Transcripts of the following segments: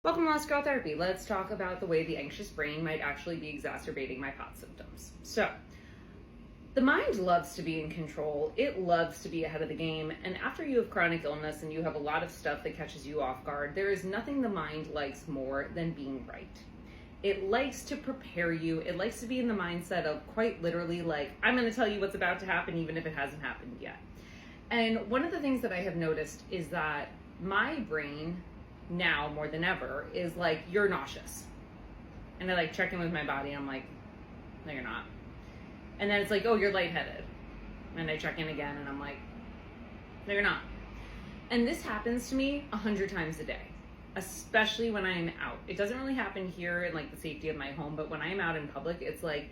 Welcome to Let's Girl Therapy. Let's talk about the way the anxious brain might actually be exacerbating my POTS symptoms. So, the mind loves to be in control. It loves to be ahead of the game. And after you have chronic illness and you have a lot of stuff that catches you off guard, there is nothing the mind likes more than being right. It likes to prepare you. It likes to be in the mindset of quite literally like, I'm going to tell you what's about to happen even if it hasn't happened yet. And one of the things that I have noticed is that my brain now more than ever is like, you're nauseous. And I like check in with my body and I'm like, no, you're not. And then it's like, oh, you're lightheaded. And I check in again and I'm like, no, you're not. And this happens to me 100 times a day, especially when I'm out. It doesn't really happen here in like the safety of my home, but when I'm out in public, it's like,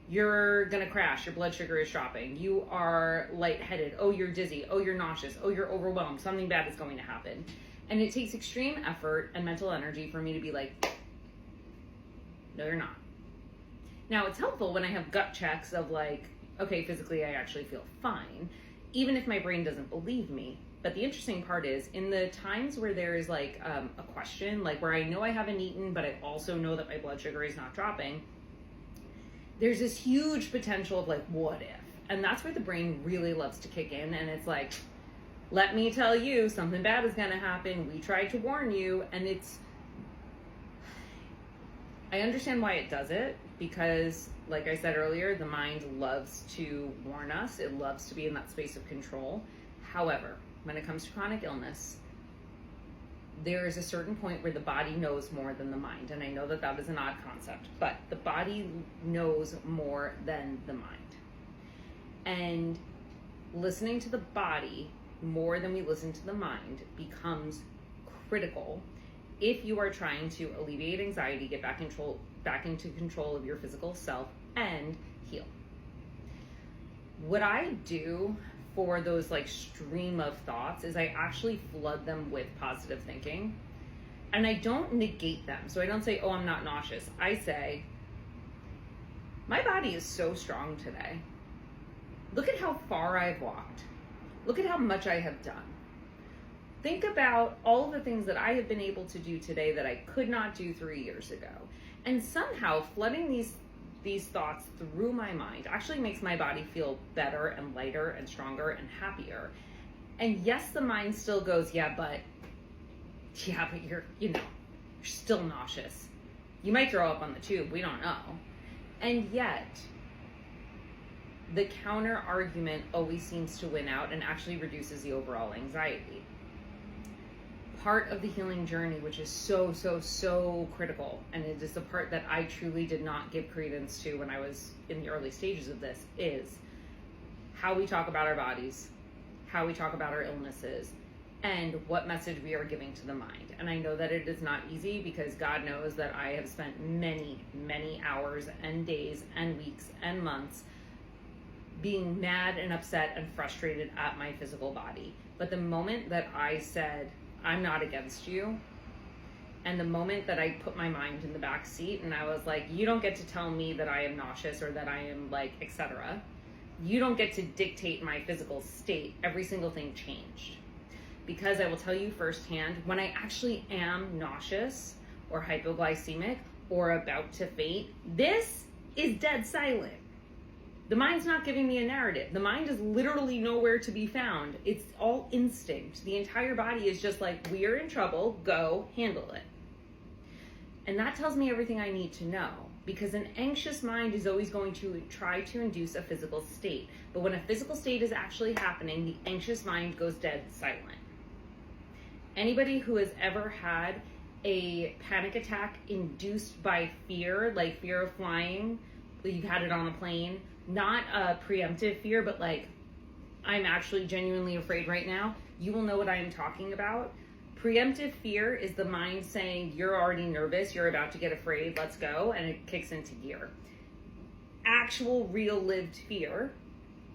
you're gonna crash, your blood sugar is dropping, you are lightheaded, oh, you're dizzy, oh, you're nauseous, oh, you're overwhelmed, something bad is going to happen. And it takes extreme effort and mental energy for me to be like, no, you're not. Now, it's helpful when I have gut checks of like, okay, physically I actually feel fine, even if my brain doesn't believe me. But the interesting part is in the times where there is like a question, like where I know I haven't eaten, but I also know that my blood sugar is not dropping, there's this huge potential of like, what if? And that's where the brain really loves to kick in. And it's like, let me tell you, something bad is going to happen. We tried to warn you. And I understand why it does it, because like I said earlier, the mind loves to warn us. It loves to be in that space of control. However, when it comes to chronic illness, there is a certain point where the body knows more than the mind. And I know that that is an odd concept, but the body knows more than the mind. And listening to the body more than we listen to the mind becomes critical if you are trying to alleviate anxiety, get back into control of your physical self, and heal. What I do for those like stream of thoughts is I actually flood them with positive thinking, and I don't negate them. So I don't say, oh, I'm not nauseous. I say, my body is so strong today. Look at how far I've walked. Look at how much I have done. Think about all the things that I have been able to do today that I could not do 3 years ago. And somehow flooding these thoughts through my mind actually makes my body feel better and lighter and stronger and happier. And yes, the mind still goes, yeah, but you're still nauseous. You might throw up on the tube, we don't know. And yet, the counter argument always seems to win out and actually reduces the overall anxiety. Part of the healing journey, which is so critical, and it is the part that I truly did not give credence to when I was in the early stages of this, is how we talk about our bodies, how we talk about our illnesses, and what message we are giving to the mind. And I know that it is not easy, because God knows that I have spent many hours and days and weeks and months being mad and upset and frustrated at my physical body. But the moment that I said, I'm not against you, and the moment that I put my mind in the back seat and I was like, you don't get to tell me that I am nauseous or that I am like, etc. You don't get to dictate my physical state. Every single thing changed. Because I will tell you firsthand, when I actually am nauseous or hypoglycemic or about to faint, this is dead silent. The mind's not giving me a narrative. The mind is literally nowhere to be found. It's all instinct. The entire body is just like, we are in trouble, go handle it. And that tells me everything I need to know, because an anxious mind is always going to try to induce a physical state. But when a physical state is actually happening, the anxious mind goes dead silent. Anybody who has ever had a panic attack induced by fear, like fear of flying, you've had it on a plane, not a preemptive fear, but like, I'm actually genuinely afraid right now, you will know what I am talking about. Preemptive fear is the mind saying, you're already nervous, you're about to get afraid, let's go, and it kicks into gear. Actual, real lived fear,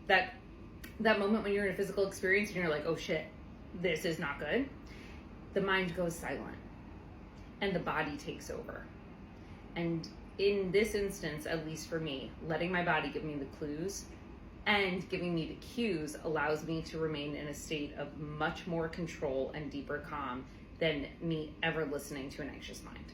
that moment when you're in a physical experience and you're like, oh shit, this is not good, the mind goes silent and the body takes over. And in this instance, at least for me, letting my body give me the clues and giving me the cues allows me to remain in a state of much more control and deeper calm than me ever listening to an anxious mind.